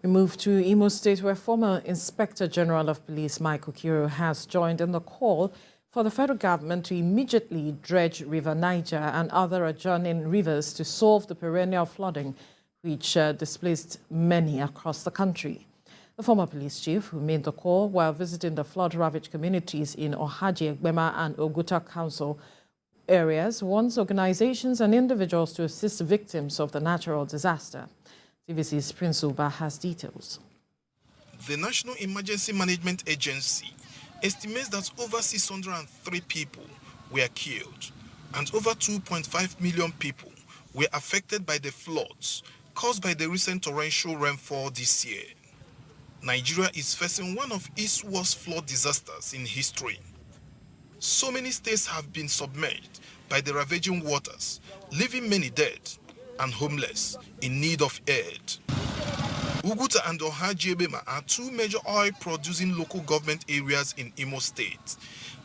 We move to Imo State, where former Inspector General of Police Mike Okiro has joined in the call for the federal government to immediately dredge River Niger and other adjoining rivers to solve the perennial flooding which displaced many across the country. The former police chief, who made the call while visiting the flood-ravaged communities in Ohaji-Egbema and Oguta council areas, warns organizations and individuals to assist victims of the natural disaster. TVC's Prince Uba has details. The National Emergency Management Agency estimates that over 603 people were killed and over 2.5 million people were affected by the floods caused by the recent torrential rainfall this year. Nigeria is facing one of its worst flood disasters in history. So many states have been submerged by the ravaging waters, leaving many dead and homeless in need of aid. Oguta and Ohaji-Egbema are two major oil-producing local government areas in Imo State.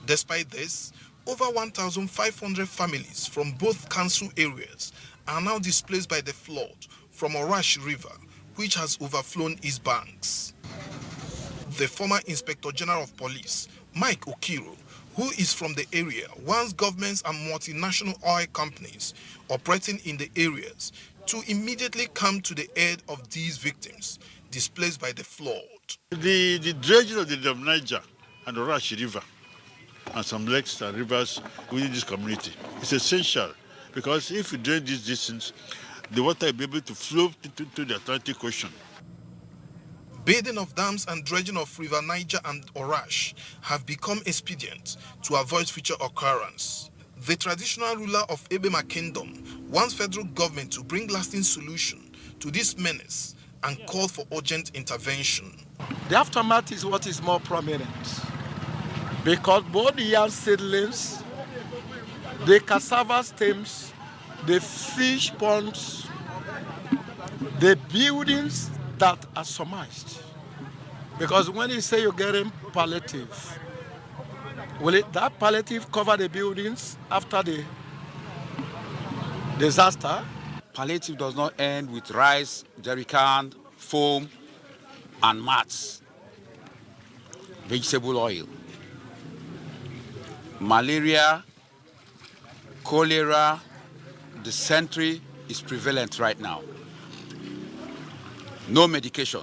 Despite this, over 1,500 families from both council areas are now displaced by the flood from Orash River, which has overflown its banks. The former Inspector General of Police, Mike Okiro, who is from the area, wants governments and multinational oil companies operating in the areas to immediately come to the aid of these victims displaced by the flood. The dredging of the River Niger and the Orash River and some lakes and rivers within this community is essential, because if you drain these distance, the water will be able to flow to the Atlantic Ocean. Building of dams and dredging of River Niger and Orash have become expedient to avoid future occurrence. The traditional ruler of Egbema Kingdom wants federal government to bring lasting solution to this menace and call for urgent intervention. The aftermath is what is more prominent, because both the yam seedlings, the cassava stems, the fish ponds, the buildings that are submerged. Because when you say you're getting palliative, will that palliative cover the buildings after the disaster? Palliative does not end with rice, jerrycan, foam, and mats. Vegetable oil. Malaria, cholera, dysentery is prevalent right now. No medication.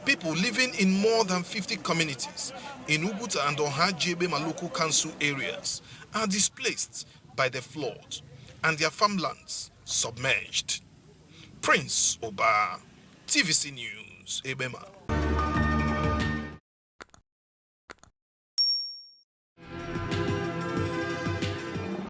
People living in more than 50 communities in Oguta and Ohaji-Egbema local council areas are displaced by the flood and their farmlands submerged. Prince Oba, TVC News, Egbema.